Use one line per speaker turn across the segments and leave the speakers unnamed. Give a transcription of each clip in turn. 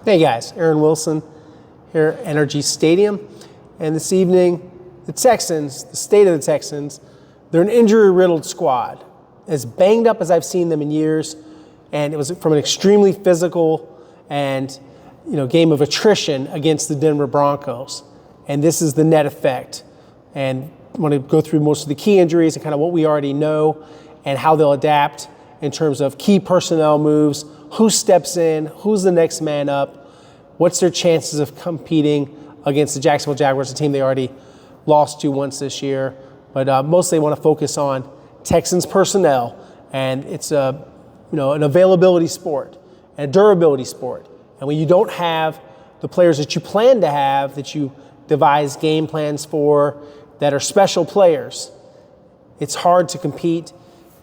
Hey guys, Aaron Wilson here at NRG Stadium. And this evening, the Texans, the state of the Texans, they're an injury-riddled squad. As banged up as I've seen them in years, and it was from an extremely physical and game of attrition against the Denver Broncos. And this is the net effect. And I want to go through most of the key injuries and kind of what we already know and how they'll adapt in terms of key personnel moves, who steps in, who's the next man up, what's their chances of competing against the Jacksonville Jaguars, a team they already lost to once this year. But mostly they want to focus on Texans personnel, and it's an availability sport and a durability sport. And when you don't have the players that you plan to have, that you devise game plans for, that are special players, it's hard to compete.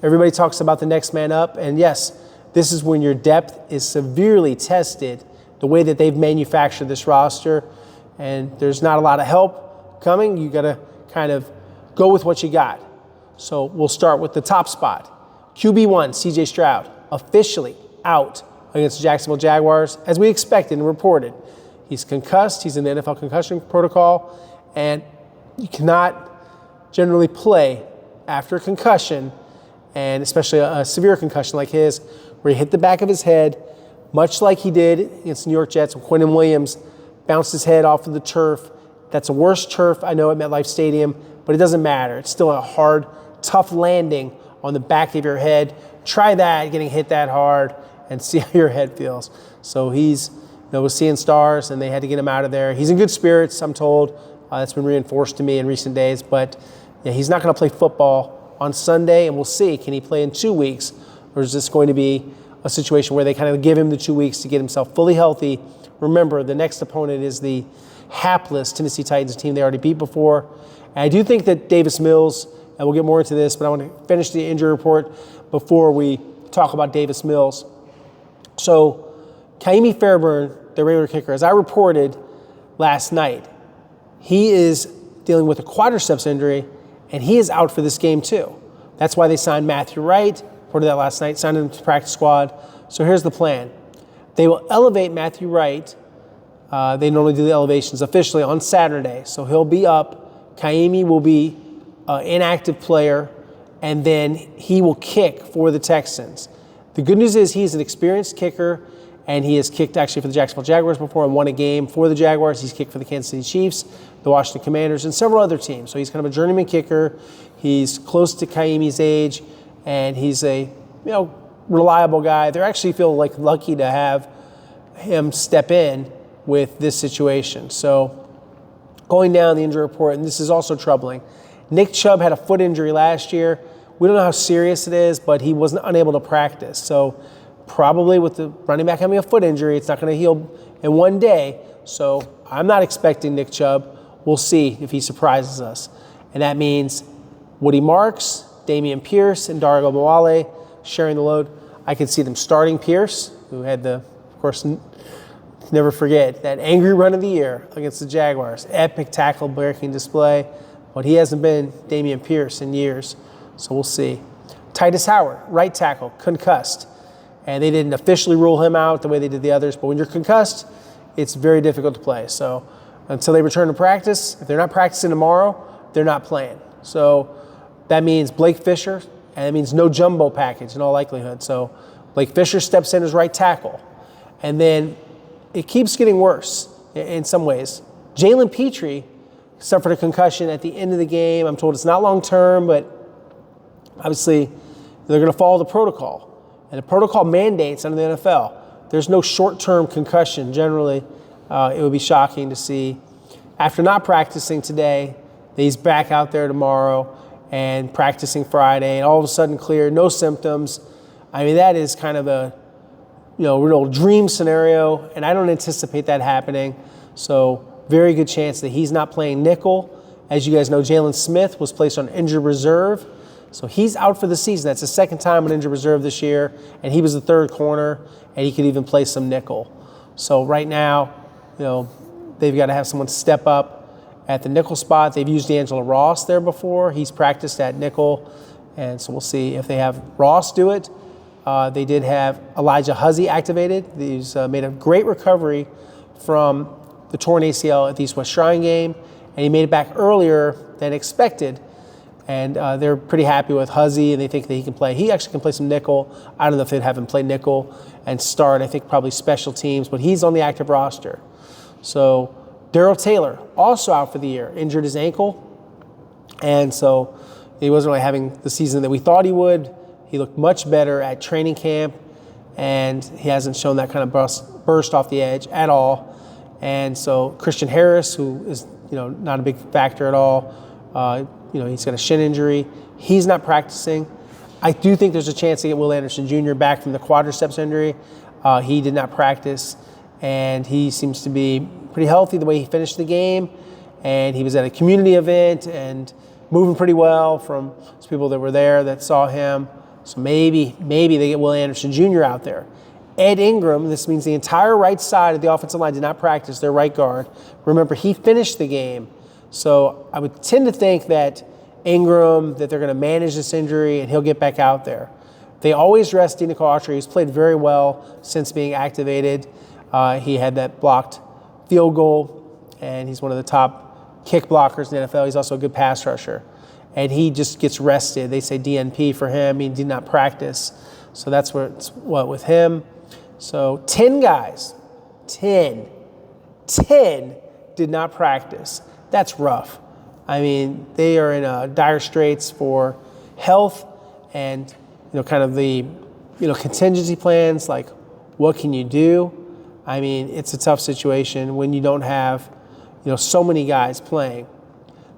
Everybody talks about the next man up, and yes, this is when your depth is severely tested, the way that they've manufactured this roster, and there's not a lot of help coming. You got to kind of go with what you got. So we'll start with the top spot. QB1, CJ Stroud, officially out against the Jacksonville Jaguars, as we expected and reported. He's concussed. He's in the NFL concussion protocol, and you cannot generally play after a concussion, and especially a severe concussion like his, where he hit the back of his head, much like he did against the New York Jets when Quentin Williams bounced his head off of the turf. That's a worse turf, I know, at MetLife Stadium, but it doesn't matter. It's still a hard, tough landing on the back of your head. Try that, getting hit that hard, and see how your head feels. So he's was seeing stars, and they had to get him out of there. He's in good spirits, I'm told. That's been reinforced to me in recent days. But yeah, he's not going to play football on Sunday, and we'll see. Can he play in 2 weeks, or is this going to be a situation where they kind of give him the 2 weeks to get himself fully healthy? Remember, the next opponent is the hapless Tennessee Titans, team they already beat before. And I do think that Davis Mills, and we'll get more into this, but I want to finish the injury report before we talk about Davis Mills. So, Kaimi Fairburn, the regular kicker, as I reported last night, he is dealing with a quadriceps injury, and he is out for this game too. That's why they signed Matthew Wright, reported that last night, signed him to the practice squad. So here's the plan. They will elevate Matthew Wright. They normally do the elevations officially on Saturday, so he'll be up. Kaimi will be an inactive player, and then he will kick for the Texans. The good news is he's an experienced kicker, and he has kicked actually for the Jacksonville Jaguars before and won a game for the Jaguars. He's kicked for the Kansas City Chiefs, the Washington Commanders, and several other teams. So he's kind of a journeyman kicker. He's close to Kaimi's age, and he's a reliable guy. They actually feel like lucky to have him step in with this situation. So going down the injury report, and this is also troubling. Nick Chubb had a foot injury last year. We don't know how serious it is, but he wasn't unable to practice. So probably with the running back having a foot injury, it's not going to heal in one day. So I'm not expecting Nick Chubb. We'll see if he surprises us. And that means Woody Marks, Dameon Pierce, and Dario Moale sharing the load. I could see them starting Pierce, who had of course, never forget that angry run of the year against the Jaguars. Epic tackle breaking display. But he hasn't been Dameon Pierce in years. So we'll see. Titus Howard, right tackle, concussed. And they didn't officially rule him out the way they did the others. But when you're concussed, it's very difficult to play. So until they return to practice, if they're not practicing tomorrow, they're not playing. So that means Blake Fisher, and it means no jumbo package in all likelihood. So Blake Fisher steps in as right tackle. And then it keeps getting worse in some ways. Jalen Petrie suffered a concussion at the end of the game. I'm told it's not long term, but obviously they're going to follow the protocol. And the protocol mandates under the NFL, there's no short-term concussion. Generally, it would be shocking to see. After not practicing today, he's back out there tomorrow and practicing Friday, and all of a sudden clear, no symptoms. I mean, that is kind of a real dream scenario, and I don't anticipate that happening. So very good chance that he's not playing nickel. As you guys know, Jalen Smith was placed on injured reserve. So he's out for the season. That's the second time on injured reserve this year, and he was the third corner, and he could even play some nickel. So right now, they've got to have someone step up at the nickel spot. They've used D'Angelo Ross there before. He's practiced at nickel, and so we'll see if they have Ross do it. They did have Elijah Huzzy activated. He's made a great recovery from the torn ACL at the East-West Shrine game, and he made it back earlier than expected. And they're pretty happy with Huzzy, and they think that he can play. He actually can play some nickel. I don't know if they'd have him play nickel and start. I think probably special teams, but he's on the active roster. So Darrell Taylor, also out for the year, injured his ankle. And so he wasn't really having the season that we thought he would. He looked much better at training camp, and he hasn't shown that kind of burst off the edge at all. And so Christian Harris, who is not a big factor at all, he's got a shin injury. He's not practicing. I do think there's a chance to get Will Anderson Jr. back from the quadriceps injury. He did not practice, and he seems to be pretty healthy the way he finished the game. And he was at a community event and moving pretty well from some people that were there that saw him. So maybe they get Will Anderson Jr. out there. Ed Ingram, this means the entire right side of the offensive line did not practice, their right guard. Remember, he finished the game. So I would tend to think that Ingram, that they're going to manage this injury and he'll get back out there. They always rest Denico Autry. He's played very well since being activated. He had that blocked field goal, and he's one of the top kick blockers in the NFL. He's also a good pass rusher. And he just gets rested. They say DNP for him. He did not practice. So that's what with him. So 10 guys, 10 did not practice. That's rough. I mean, they are in dire straits for health and, kind of the, contingency plans, like what can you do? I mean, it's a tough situation when you don't have, so many guys playing.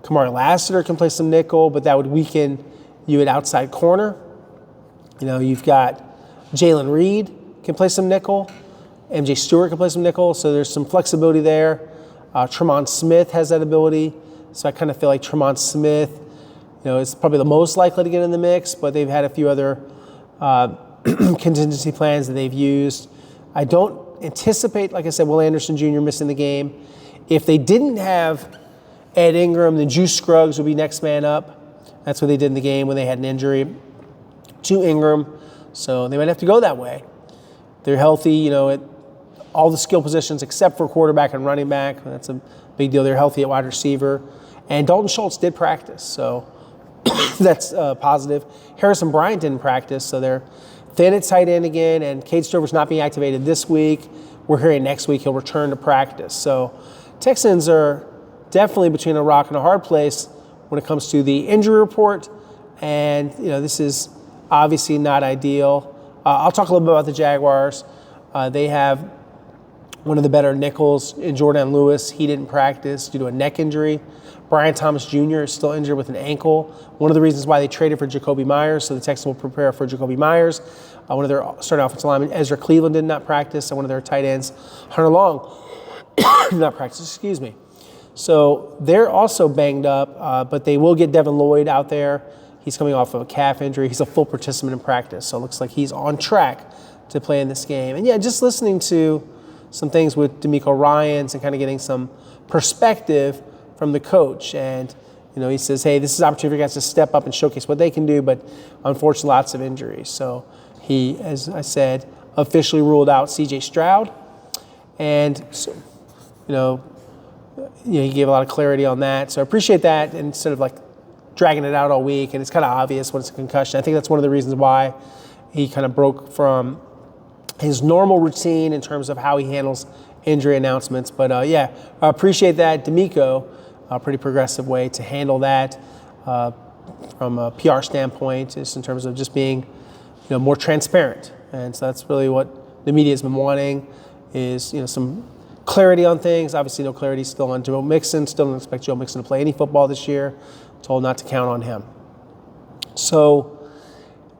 Kamari Lassiter can play some nickel, but that would weaken you at outside corner. You've got Jalen Reed can play some nickel. MJ Stewart can play some nickel, so there's some flexibility there. Tremont Smith has that ability, so I kind of feel like Tremont Smith, is probably the most likely to get in the mix, but they've had a few other contingency plans that they've used. I don't anticipate, like I said, Will Anderson Jr. missing the game. If they didn't have Ed Ingram, then Juice Scruggs would be next man up. That's what they did in the game when they had an injury to Ingram, so they might have to go that way. They're healthy, at all the skill positions except for quarterback and running back. That's a big deal. They're healthy at wide receiver. And Dalton Schultz did practice, so that's positive. Harrison Bryant didn't practice, so they're thin at tight end again, and Cade Stover's not being activated this week. We're hearing next week he'll return to practice. So Texans are definitely between a rock and a hard place when it comes to the injury report, and this is obviously not ideal. I'll talk a little bit about the Jaguars. They have one of the better nickels in Jordan Lewis. He didn't practice due to a neck injury. Brian Thomas Jr. is still injured with an ankle. One of the reasons why they traded for Jacoby Myers, so the Texans will prepare for Jacoby Myers. One of their starting offensive linemen, Ezra Cleveland, did not practice, and one of their tight ends, Hunter Long, did not practice, excuse me. So they're also banged up, but they will get Devin Lloyd out there. He's coming off of a calf injury. He's a full participant in practice, so it looks like he's on track to play in this game. And just listening to some things with D'Amico Ryans and kind of getting some perspective from the coach. And, he says, hey, this is an opportunity for guys to step up and showcase what they can do, but unfortunately lots of injuries. So he, as I said, officially ruled out C.J. Stroud. And, so, he gave a lot of clarity on that. So I appreciate that instead of dragging it out all week. And it's kind of obvious when it's a concussion. I think that's one of the reasons why he kind of broke from his normal routine in terms of how he handles injury announcements. But I appreciate that. D'Amico, a pretty progressive way to handle that from a PR standpoint, just in terms of just being more transparent. And so that's really what the media has been wanting is some clarity on things. Obviously no clarity still on Joe Mixon. Still don't expect Joe Mixon to play any football this year. Told not to count on him. So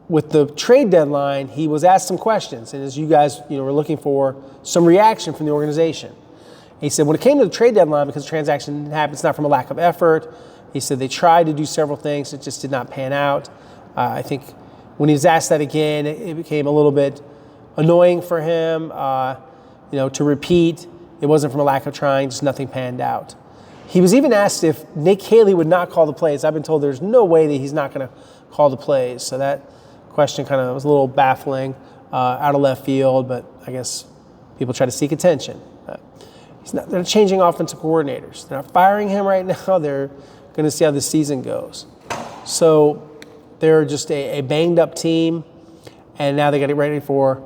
with the trade deadline, he was asked some questions, and as you guys, were looking for some reaction from the organization. He said when it came to the trade deadline, because the transaction didn't happen, it's not from a lack of effort. He said they tried to do several things, it just did not pan out. I think when he was asked that again, it became a little bit annoying for him. To repeat, it wasn't from a lack of trying, just nothing panned out. He was even asked if Nick Haley would not call the plays. I've been told there's no way that he's not going to call the plays, so that question kind of was a little baffling, out of left field, but I guess people try to seek attention. They're changing offensive coordinators. They're not firing him right now. They're going to see how the season goes. So they're just a banged up team, and now they got it ready for,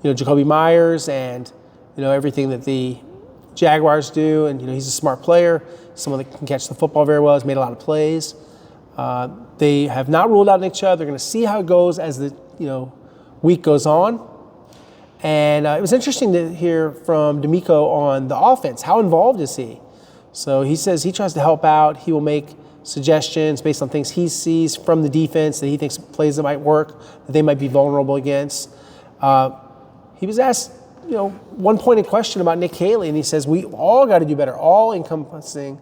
Jacoby Myers and, everything that the Jaguars do. And, he's a smart player, someone that can catch the football very well, has made a lot of plays. They have not ruled out Nick Chubb. They're going to see how it goes as the, week goes on. And it was interesting to hear from D'Amico on the offense. How involved is he? So he says he tries to help out. He will make suggestions based on things he sees from the defense that he thinks plays that might work, that they might be vulnerable against. He was asked, one pointed question about Nick Haley, and he says, we all got to do better, all encompassing.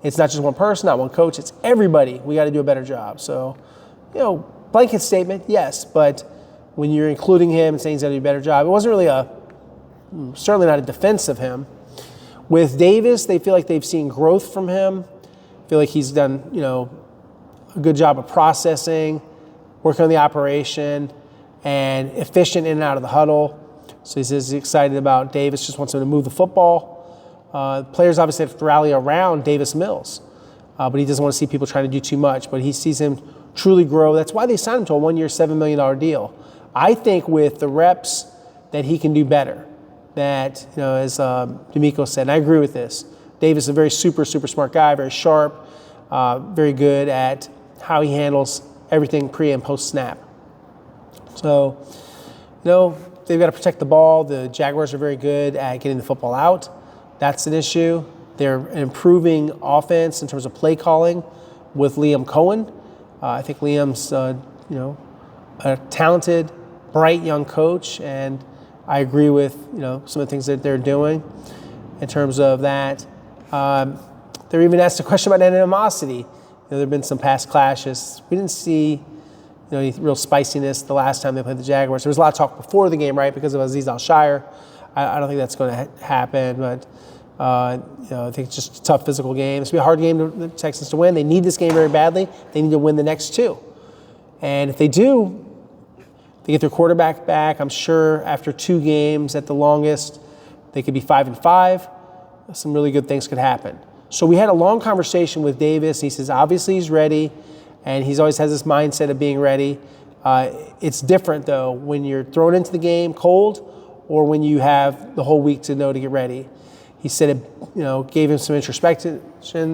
It's not just one person, not one coach, it's everybody. We got to do a better job. So, blanket statement, yes, but when you're including him and saying he's got to do a better job, it wasn't really certainly not a defense of him. With Davis, they feel like they've seen growth from him. Feel like he's done, a good job of processing, working on the operation, and efficient in and out of the huddle. So he says he's excited about Davis, just wants him to move the football. Players obviously have to rally around Davis Mills, but he doesn't want to see people trying to do too much. But he sees him truly grow. That's why they signed him to a 1-year, $7 million deal. I think with the reps that he can do better. That, as D'Amico said, and I agree with this, Davis is a very super smart guy, very sharp, very good at how he handles everything pre and post snap. So, they've got to protect the ball. The Jaguars are very good at getting the football out. That's an issue. They're improving offense in terms of play calling with Liam Cohen. I think Liam's, a talented, bright young coach, and I agree with some of the things that they're doing in terms of that. They're even asked a question about animosity. There have been some past clashes. We didn't see any real spiciness the last time they played the Jaguars. There was a lot of talk before the game, right, because of Azeez Al-Shire. I don't think that's going to happen, but I think it's just a tough physical game. It's going to be a hard game for the Texans to win. They need this game very badly. They need to win the next two. And if they do, they get their quarterback back. I'm sure after 2 games at the longest, they could be 5-5. Some really good things could happen. So we had a long conversation with Davis. He says obviously he's ready, and he's always has this mindset of being ready. It's different, though, when you're thrown into the game cold or when you have the whole week to know to get ready. He said it gave him some introspection.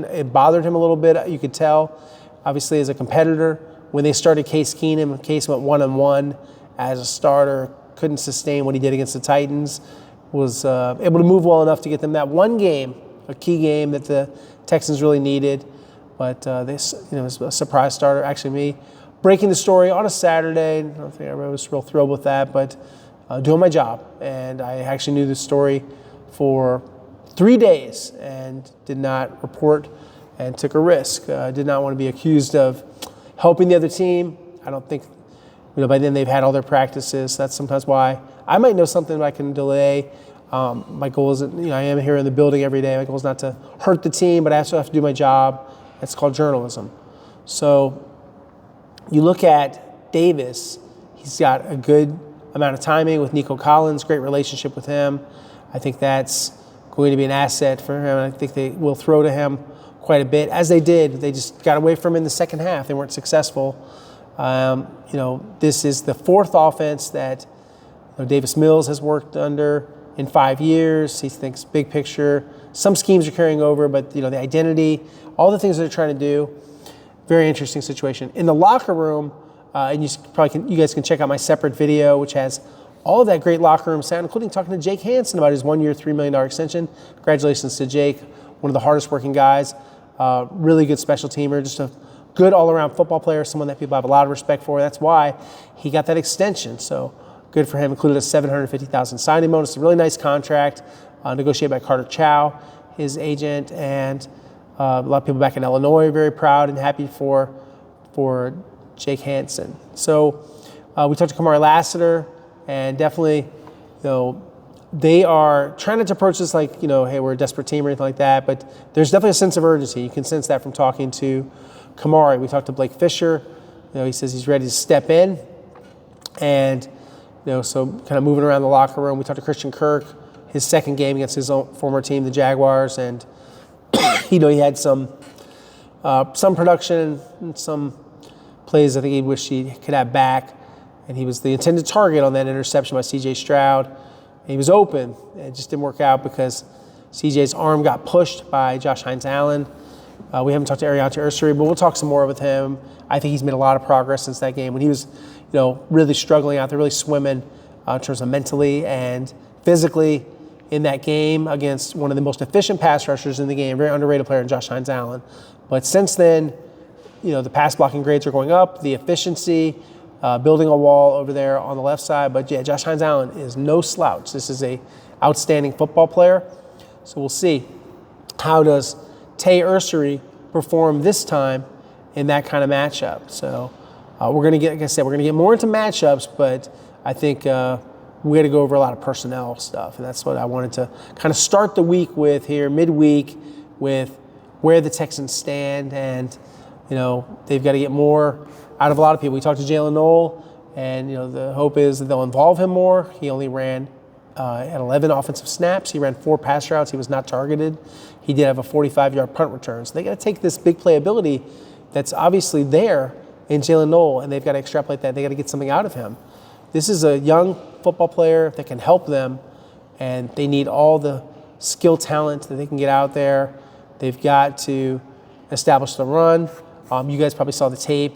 It bothered him a little bit. You could tell, obviously, as a competitor. When they started Case Keenum, Case went 1-1 as a starter, couldn't sustain what he did against the Titans, was able to move well enough to get them that one game, a key game that the Texans really needed. But this, was a surprise starter. Actually, me breaking the story on a Saturday. I don't think everybody was real thrilled with that, but doing my job. And I actually knew the story for 3 days and did not report and took a risk. Did not want to be accused of helping the other team. I don't think, by then they've had all their practices. That's sometimes why I might know something that I can delay. My goal isn't, I am here in the building every day. My goal is not to hurt the team, but I also have to do my job. It's called journalism. So you look at Davis, he's got a good amount of timing with Nico Collins, great relationship with him. I think that's going to be an asset for him. I think they will throw to him quite a bit, as they did. They just got away from him in the second half. They weren't successful. This is the 4th offense that Davis Mills has worked under in 5 years. He thinks big picture. Some schemes are carrying over, but the identity, all the things they're trying to do, very interesting situation. In the locker room, and you guys can check out my separate video, which has all of that great locker room sound, including talking to Jake Hansen about his 1-year, $3 million extension. Congratulations to Jake, one of the hardest working guys, really good special teamer, just a good all-around football player, someone that people have a lot of respect for. That's why he got that extension. So good for him. Included a $750,000 signing bonus, a really nice contract, negotiated by Carter Chow, his agent, and a lot of people back in Illinois are very proud and happy for Jake Hansen. So we talked to Kamari Lassiter, and definitely, they are trying not to approach this like, hey, we're a desperate team or anything like that, but there's definitely a sense of urgency. You can sense that from talking to Kamari. We talked to Blake Fisher. He says he's ready to step in. And, so kind of moving around the locker room. We talked to Christian Kirk, his second game against his own former team, the Jaguars, and he had some production and some plays I think he wished he could have back. And he was the intended target on that interception by C.J. Stroud. And he was open. It just didn't work out because C.J.'s arm got pushed by Josh Hines-Allen. We haven't talked to Ariante Ursary, but we'll talk some more with him. I think he's made a lot of progress since that game when he was, really struggling out there, really swimming in terms of mentally and physically in that game against one of the most efficient pass rushers in the game, very underrated player in Josh Hines-Allen. But since then, the pass blocking grades are going up, the efficiency, building a wall over there on the left side. But yeah, Josh Hines-Allen is no slouch. This is a outstanding football player. So we'll see. How does Tay Ursary perform this time in that kind of matchup? So we're going to get, like I said, we're going to get more into matchups, but I think we got to go over a lot of personnel stuff. And that's what I wanted to kind of start the week with here, midweek, with where the Texans stand. And, they've got to get more out of a lot of people. We talked to Jalen Noel, and, the hope is that they'll involve him more. He only ran at 11 offensive snaps. He ran 4 pass routes. He was not targeted. He did have a 45-yard punt return. So they got to take this big playability that's obviously there in Jalen Noel, and they've got to extrapolate that. They got to get something out of him. This is a young football player that can help them, and they need all the skill talent that they can get out there. They've got to establish the run. You guys probably saw the tape.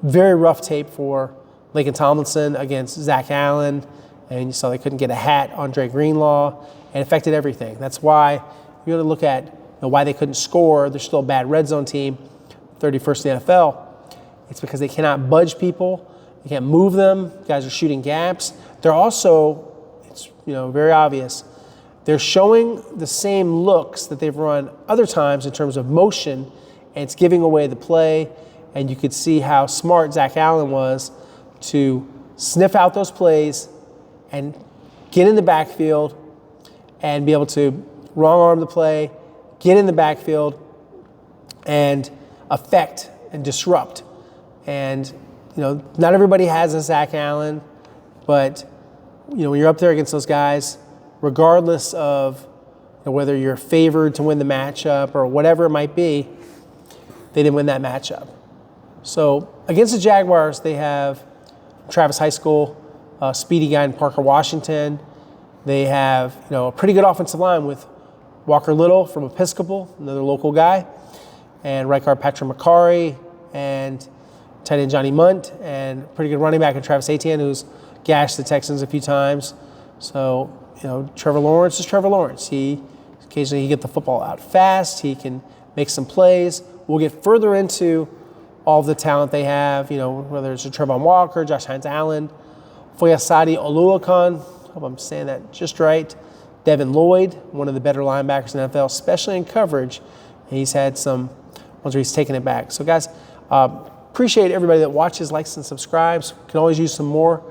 Very rough tape for Laken Tomlinson against Zach Allen. And you saw they couldn't get a hat on Dre Greenlaw, and it affected everything. That's why you got to look at why they couldn't score. They're still a bad red zone team, 31st in the NFL. It's because they cannot budge people. They can't move them. Guys are shooting gaps. They're also, it's very obvious, they're showing the same looks that they've run other times in terms of motion, and it's giving away the play. And you could see how smart Zach Allen was to sniff out those plays and get in the backfield and be able to wrong arm the play, get in the backfield and affect and disrupt. And, not everybody has a Zach Allen, but, when you're up there against those guys, regardless of whether you're favored to win the matchup or whatever it might be, they didn't win that matchup. So against the Jaguars, they have Travis High School, speedy guy in Parker Washington. They have, a pretty good offensive line with Walker Little from Episcopal, another local guy, and right guard Patrick McCarry, and tight end Johnny Munt, and pretty good running back in Travis Etienne, who's gashed the Texans a few times. So, Trevor Lawrence is Trevor Lawrence. Occasionally he get the football out fast. He can make some plays. We'll get further into all of the talent they have, whether it's Trevon Walker, Josh Hines-Allen, Foyesade Oluokun, hope I'm saying that just right, Devin Lloyd, one of the better linebackers in the NFL, especially in coverage. And he's had some ones where he's taken it back. So, guys, appreciate everybody that watches, likes, and subscribes. Can always use some more.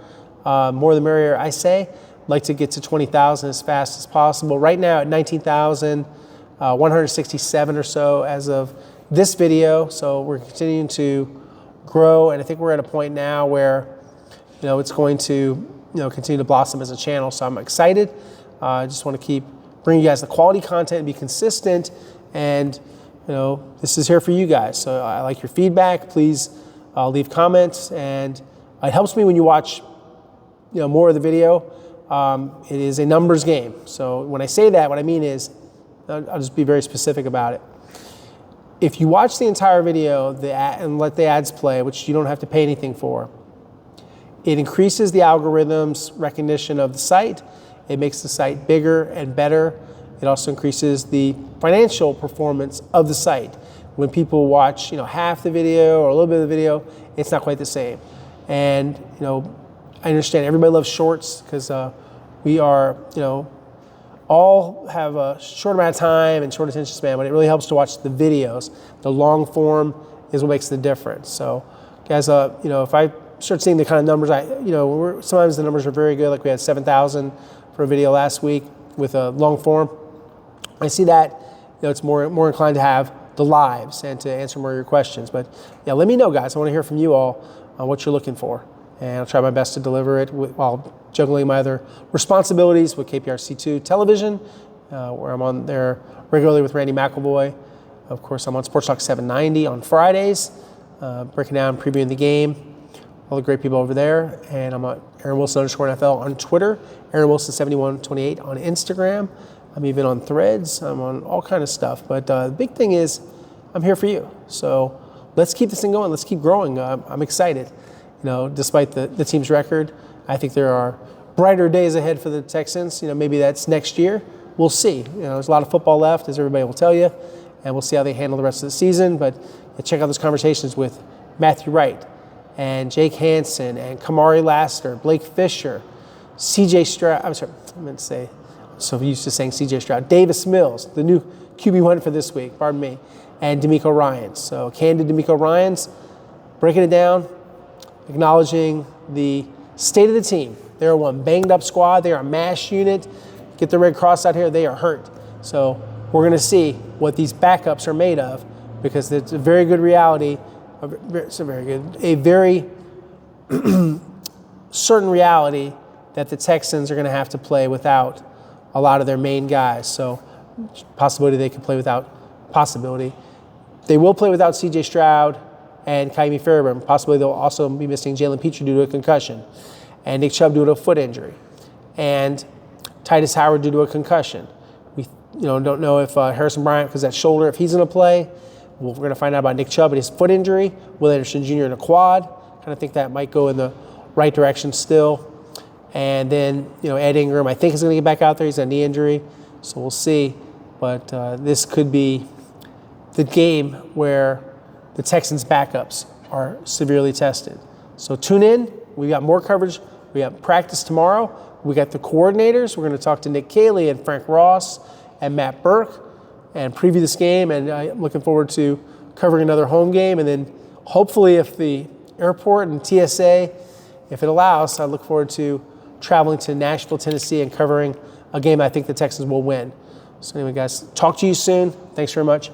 More the merrier, I say. I'd like to get to 20,000 as fast as possible. Right now at 19,167 or so as of this video. So we're continuing to grow, and I think we're at a point now where, it's going to, continue to blossom as a channel. So I'm excited. I just want to keep bringing you guys the quality content and be consistent. And, this is here for you guys. So I like your feedback. Please leave comments, and it helps me when you watch, more of the video. It is a numbers game. So when I say that, what I mean is, I'll just be very specific about it. If you watch the entire video and let the ads play, which you don't have to pay anything for, it increases the algorithm's recognition of the site. It makes the site bigger and better. It also increases the financial performance of the site. When people watch, half the video or a little bit of the video, it's not quite the same. And, I understand everybody loves shorts because we are, all have a short amount of time and short attention span, but it really helps to watch the videos. The long form is what makes the difference. So, guys, if I start seeing the kind of numbers, sometimes the numbers are very good. Like we had 7,000 for a video last week with a long form. I see that, it's more inclined to have the lives and to answer more of your questions. But yeah, let me know, guys. I want to hear from you all on what you're looking for. and I'll try my best to deliver it while juggling my other responsibilities with KPRC2 television, where I'm on there regularly with Randy McElvoy. Of course, I'm on Sports Talk 790 on Fridays, breaking down, previewing the game. All the great people over there. And I'm on Aaron Wilson _NFL on Twitter, Aaron Wilson 7128 on Instagram. I'm even on Threads. I'm on all kind of stuff. But the big thing is, I'm here for you. So let's keep this thing going. Let's keep growing. I'm excited. Despite the team's record, I think there are brighter days ahead for the Texans. Maybe that's next year. We'll see. There's a lot of football left, as everybody will tell you, and we'll see how they handle the rest of the season. But check out those conversations with Matthew Wright and Jake Hansen and Kamari Laster, Blake Fisher, CJ Stroud. I'm sorry, I meant to say, I'm so used to saying CJ Stroud. Davis Mills, the new QB1 for this week, pardon me, and D'Amico Ryans. So candid D'Amico Ryans, breaking it down, acknowledging the state of the team. They're one banged up squad. They are a mash unit. Get the Red Cross out here. They are hurt. So we're going to see what these backups are made of, because it's a very good reality. It's a very certain reality that the Texans are going to have to play without a lot of their main guys. So possibility they could play without, possibility. They will play without CJ Stroud and Kaimi Fairbairn. Possibly they'll also be missing Jalen Petrie due to a concussion, and Nick Chubb due to a foot injury, and Titus Howard due to a concussion. We don't know if Harrison Bryant, because that shoulder, if he's going to play. We're going to find out about Nick Chubb and his foot injury. Will Anderson Jr. in a quad. Kind of think that might go in the right direction still. And then, Ed Ingram, I think, is going to get back out there. He's got a knee injury, so we'll see. But this could be the game where the Texans' backups are severely tested. So tune in. We got more coverage. We got practice tomorrow. We got the coordinators. We're going to talk to Nick Caley and Frank Ross and Matt Burke and preview this game. And I'm looking forward to covering another home game. And then hopefully, if the airport and TSA, if it allows, I look forward to traveling to Nashville, Tennessee, and covering a game I think the Texans will win. So anyway, guys, talk to you soon. Thanks very much.